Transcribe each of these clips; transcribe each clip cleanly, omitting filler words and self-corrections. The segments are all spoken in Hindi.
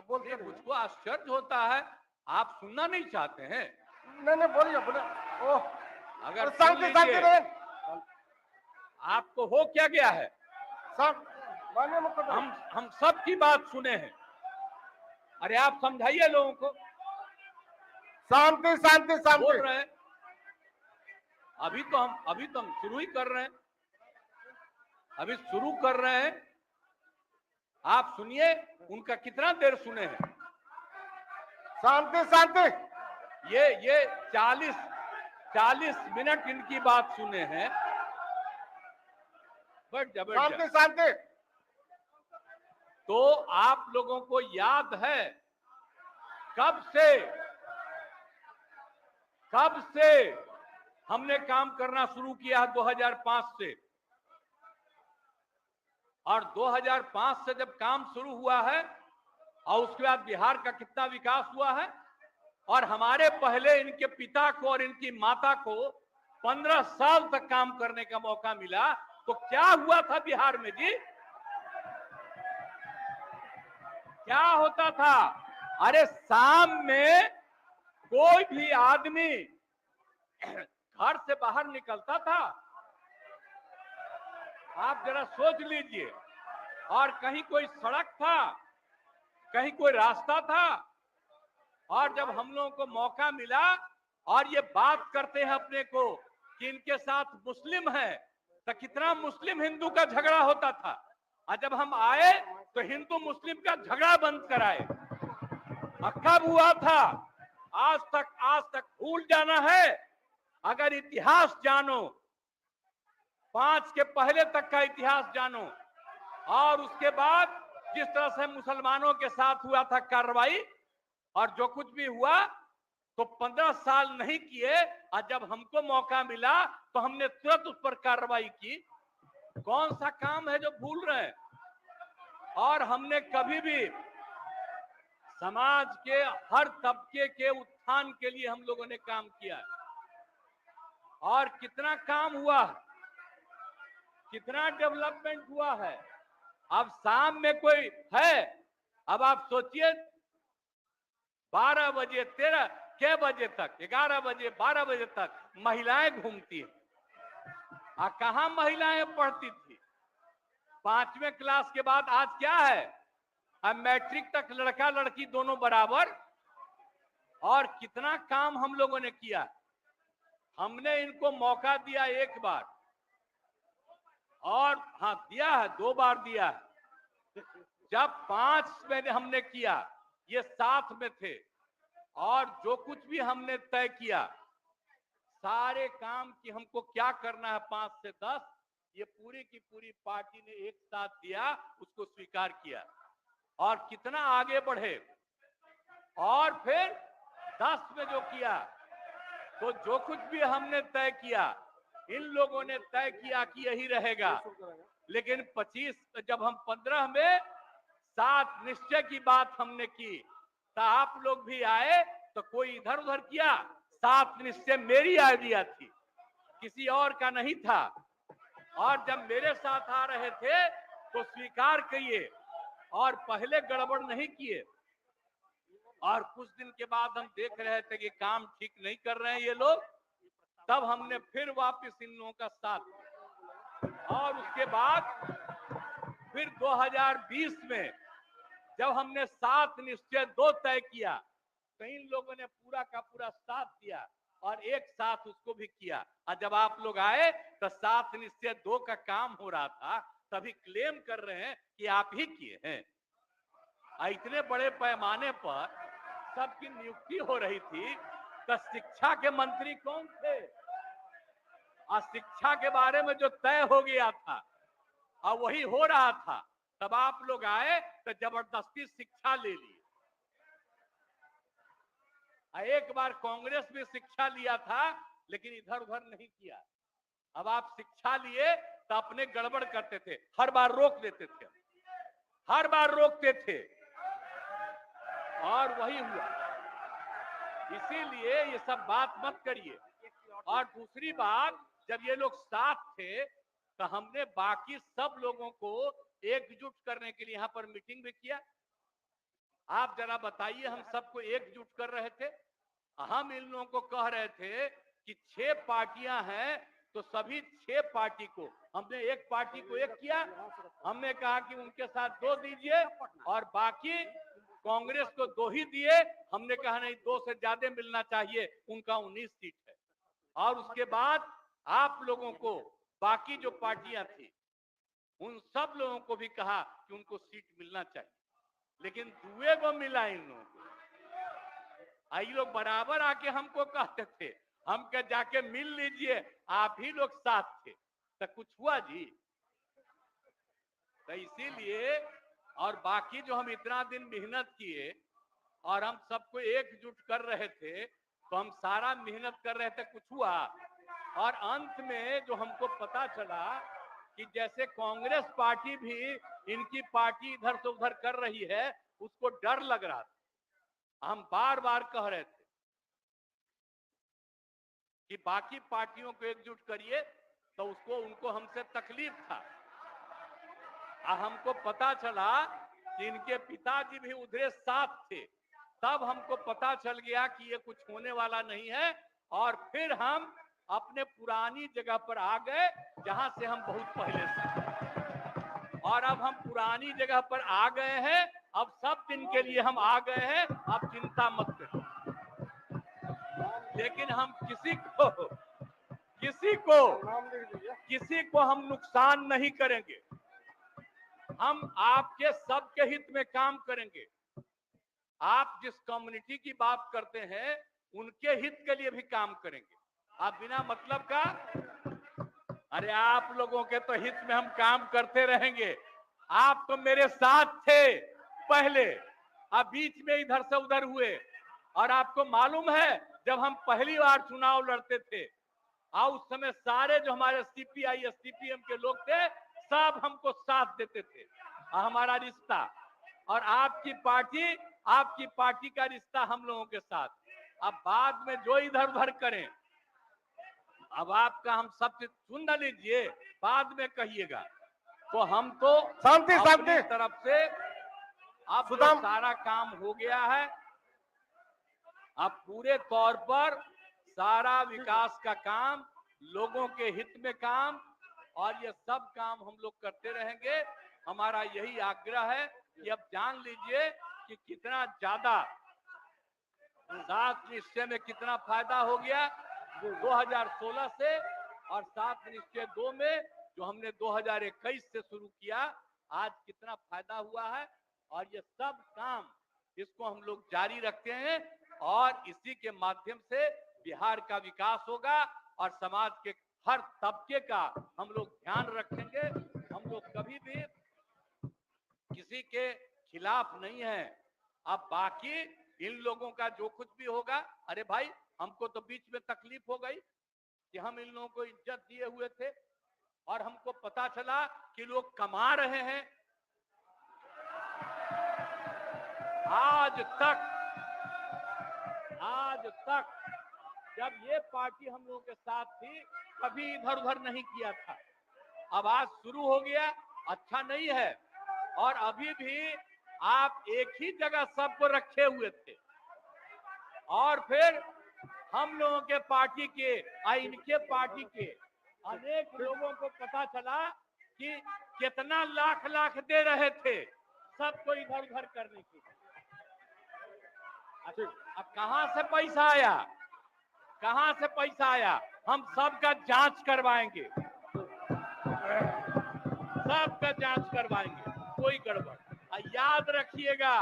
बोलते मुझको आश्चर्य होता है, आप सुनना नहीं चाहते हैं? नहीं बोलिए बोले। ओह, अगर शांति शांति रहे। आपको हो क्या गया है? सब माननीय मुख्यमंत्री, हम सब की बात सुने हैं। अरे आप समझाइए लोगों को। शांति शांति बोल शांति। रहे हैं, अभी तो हम शुरू ही कर रहे हैं, अभी शुरू कर रहे हैं। आप सुनिए, उनका कितना देर सुने हैं। शांति शांति। ये 40 मिनट इनकी बात सुने हैं। बट शांति जबरदस्त। शांति। तो आप लोगों को याद है कब से हमने काम करना शुरू किया है? 2005 से। और 2005 से जब काम शुरू हुआ है और उसके बाद बिहार का कितना विकास हुआ है, और हमारे पहले इनके पिता को और इनकी माता को 15 साल तक काम करने का मौका मिला, तो क्या हुआ था बिहार में जी? क्या होता था? अरे शाम में कोई भी आदमी घर से बाहर निकलता था, आप जरा सोच लीजिए, और कहीं कोई सड़क था, कहीं कोई रास्ता था, और जब हम लोगों को मौका मिला और ये बात करते हैं अपने को कि इनके साथ मुस्लिम है, तो कितना मुस्लिम हिंदू का झगड़ा होता था। और जब हम आए तो हिंदू मुस्लिम का झगड़ा बंद कराए। कब हुआ था? आज तक भूल जाना है। अगर इतिहास जानो, 5 के पहले तक का इतिहास जानो, और उसके बाद जिस तरह से मुसलमानों के साथ हुआ था कार्रवाई, और जो कुछ भी हुआ, तो 15 साल नहीं किए, और जब हमको मौका मिला तो हमने तुरंत उस पर कार्रवाई की। कौन सा काम है जो भूल रहे हैं? और हमने कभी भी समाज के हर तबके के उत्थान के लिए हम लोगों ने काम किया है। और कितना काम हुआ है, कितना डेवलपमेंट हुआ है। अब शाम में कोई है, अब आप सोचिए 12 बजे 13 के बजे तक, 11 बजे 12 बजे तक महिलाएं घूमती है। कहां महिलाएं पढ़ती थी? 5वें क्लास के बाद आज क्या है? अब मैट्रिक तक लड़का लड़की दोनों बराबर। और कितना काम हम लोगों ने किया। हमने इनको मौका दिया एक बार, और हाँ दिया है, 2 बार दिया है। जब 5 में हमने किया, ये 7 में थे, और जो कुछ भी हमने तय किया, सारे काम की हमको क्या करना है 5 से 10, ये पूरी की पूरी पार्टी ने एक साथ दिया, उसको स्वीकार किया, और कितना आगे बढ़े। और फिर 10 में जो किया, तो जो कुछ भी हमने तय किया, इन लोगों ने तय किया कि यही रहेगा। लेकिन 25 जब हम 15 में 7 निश्चय की बात हमने की, तो आप लोग भी आए, तो कोई इधर उधर किया। 7 निश्चय मेरी आइडिया थी, किसी और का नहीं था। और जब मेरे साथ आ रहे थे तो स्वीकार किए, और पहले गड़बड़ नहीं किए। और कुछ दिन के बाद हम देख रहे थे कि काम ठीक नहीं कर रहे हैं ये लोग, तब हमने फिर वापस इन लोगों का साथ, और उसके बाद फिर 2020 में जब हमने 7 निश्चय 2 तय किया, तो इन लोगों ने पूरा का पूरा साथ दिया, और एक साथ उसको भी किया। और जब आप लोग आए तो 7 निश्चय 2 का काम हो रहा था, तभी क्लेम कर रहे हैं कि आप ही किए हैं। इतने बड़े पैमाने पर सबकी नियुक्ति हो रही थी, तो शिक्षा के मंत्री कौन थे? और शिक्षा के बारे में जो तय हो गया था और वही हो रहा था, तब आप लोग आए तो जबरदस्ती शिक्षा ले ली। एक बार कांग्रेस में शिक्षा लिया था, लेकिन इधर उधर नहीं किया। अब आप शिक्षा लिए तो अपने गड़बड़ करते थे, हर बार रोक देते थे, हर बार रोकते थे, और वही हुआ। इसीलिए ये सब बात मत करिए। और दूसरी बात, जब ये लोग साथ थे तो हमने बाकी सब लोगों को एकजुट करने के लिए यहां पर मीटिंग भी किया। आप जरा बताइए, हम सबको एकजुट कर रहे थे। हम इन लोगों को कह रहे थे कि 6 पार्टियां हैं तो सभी 6 पार्टी को, हमने एक पार्टी को एक किया, हमने कहा कि उनके साथ 2 दीजिए और बाकी कांग्रेस को 2 ही दिए। हमने कहा नहीं, 2 से ज्यादा मिलना चाहिए, उनका 19 सीट है। और उसके बाद आप लोगों को बाकी जो पार्टियां थी उन सब लोगों को भी कहा कि उनको सीट मिलना चाहिए, लेकिन दुए को मिला इन लोगों को। आई लोग बराबर आके हमको कहते थे, हम क्या जाके मिल लीजिए, आप ही लोग साथ थे, तो कुछ हुआ जी? तो इसीलिए, और बाकी जो हम इतना दिन मेहनत किए और हम सबको एकजुट कर रहे थे, तो हम सारा मेहनत कर रहे थे, कुछ हुआ? और अंत में जो हमको पता चला कि जैसे कांग्रेस पार्टी भी इनकी पार्टी इधर से उधर कर रही है, उसको डर लग रहा था। हम बार बार कह रहे थे कि बाकी पार्टियों को एकजुट करिए, तो उसको उनको हमसे तकलीफ था। हमको पता चला कि इनके पिताजी भी उधर साथ थे, तब हमको पता चल गया कि ये कुछ होने वाला नहीं है, और फिर हम अपने पुरानी जगह पर आ गए जहां से हम बहुत पहले से। और अब हम पुरानी जगह पर आ गए हैं, अब सब दिन के लिए हम आ गए हैं, आप चिंता मत करो। लेकिन हम किसी को हम नुकसान नहीं करेंगे। हम आपके सबके हित में काम करेंगे। आप जिस कम्युनिटी की बात करते हैं उनके हित के लिए भी काम करेंगे। आप बिना मतलब का, अरे आप लोगों के तो हित में हम काम करते रहेंगे। आप तो मेरे साथ थे पहले, अब बीच में इधर से उधर हुए, और आपको मालूम है जब हम पहली बार चुनाव लड़ते थे, और उस समय सारे जो हमारे सीपीआई या सीपीएम के लोग थे, सब हमको साथ देते थे। हमारा रिश्ता और आपकी पार्टी का रिश्ता हम लोगों के साथ। अब बाद में जो इधर उधर करें, अब आपका हम सब सुन न लीजिए, बाद में कहिएगा। तो हम तो शांति अपनी शांति तरफ से अब जो सारा काम हो गया है, अब पूरे तौर पर सारा विकास का काम, लोगों के हित में काम, और ये सब काम हम लोग करते रहेंगे। हमारा यही आग्रह है कि अब जान लीजिए कि कितना ज्यादा 7 निश्चय में कितना फायदा हो गया 2016 से, और 7 निश्चय 2 में जो हमने 2021 से शुरू किया, आज कितना फायदा हुआ है। और ये सब काम इसको हम लोग जारी रखते हैं, और इसी के माध्यम से बिहार का विकास होगा, और समाज के हर तबके का हम लोग ध्यान रखेंगे। हम लोग कभी भी किसी के खिलाफ नहीं है। अब बाकी इन लोगों का जो कुछ भी होगा, अरे भाई हमको तो बीच में तकलीफ हो गई कि हम इन लोगों को इज्जत दिए हुए थे, और हमको पता चला कि लोग कमा रहे हैं। आज तक जब ये पार्टी हम लोगों के साथ थी, कभी इधर उधर नहीं किया था। अब आज शुरू हो गया, अच्छा नहीं है। और अभी भी आप एक ही जगह सबको रखे हुए थे, और फिर हम लोगों के पार्टी के इनके पार्टी के अनेक लोगों को पता चला कि कितना लाख दे रहे थे सबको इधर उधर करने की। अब कहां से पैसा आया? हम सबका जांच करवाएंगे, कोई गड़बड़। याद रखिएगा,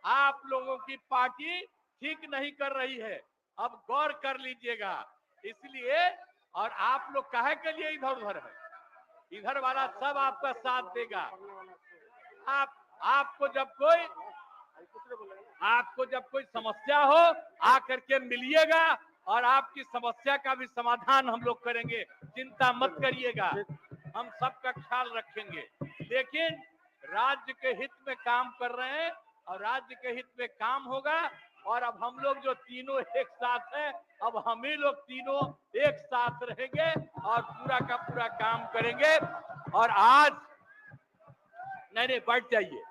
आप लोगों की पार्टी ठीक नहीं कर रही है, अब गौर कर लीजिएगा। इसलिए, और आप लोग काहे के लिए इधर उधर है? इधर वाला सब आपका साथ देगा। आपको जब कोई समस्या हो, आकर के मिलिएगा, और आपकी समस्या का भी समाधान हम लोग करेंगे। चिंता मत करिएगा, हम सबका ख्याल रखेंगे। लेकिन राज्य के हित में काम कर रहे हैं, और राज्य के हित में काम होगा। और अब हम लोग जो तीनों एक साथ हैं, अब हम ही लोग तीनों एक साथ रहेंगे और पूरा का पूरा काम करेंगे। और आज नहीं, बैठ जाइए।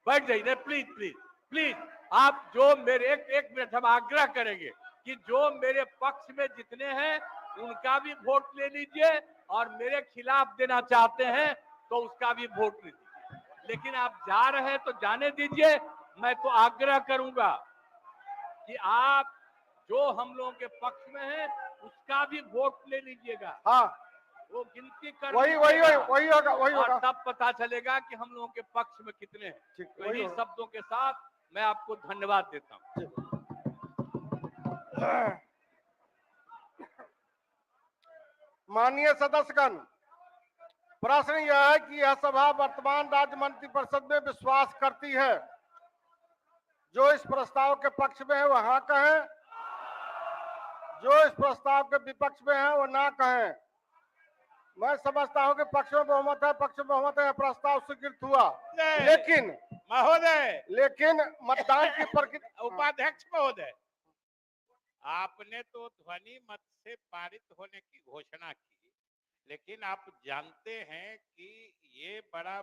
बैठ जाइए, प्लीज प्लीज प्लीज। आप जो मेरे एक मिनट हम आग्रह करेंगे कि जो मेरे पक्ष में जितने हैं उनका भी वोट ले लीजिए और मेरे खिलाफ देना चाहते हैं तो उसका भी वोट ले लीजिए। लेकिन आप जा रहे हैं तो जाने दीजिए। मैं तो आग्रह करूंगा कि आप जो हम लोगों के पक्ष में है उसका भी वोट ले लीजिएगा। हाँ, वो गिनती कर वही लीजिएगा। होगा, वही और होगा। तब पता चलेगा कि हम लोगों के पक्ष में कितने हैं। ठीक, तो वही इन्हीं होगा। शब्दों के साथ मैं आपको धन्यवाद देता हूं। माननीय सदस्यगण, प्रश्न यह है कि यह सभा वर्तमान राज्य मंत्रिपरिषद में विश्वास करती है। जो इस प्रस्ताव के पक्ष में है वह हाँ कहें, जो इस प्रस्ताव के विपक्ष में है वो ना कहें। मैं समझता हूं कि पक्ष में बहुमत है, पक्ष में बहुमत है, प्रस्ताव स्वीकृत हुआ। लेकिन महोदय, मतदान की प्रक्रिया, उपाध्यक्ष महोदय, आपने तो ध्वनि मत से पारित होने की घोषणा की, लेकिन आप जानते हैं कि ये बड़ा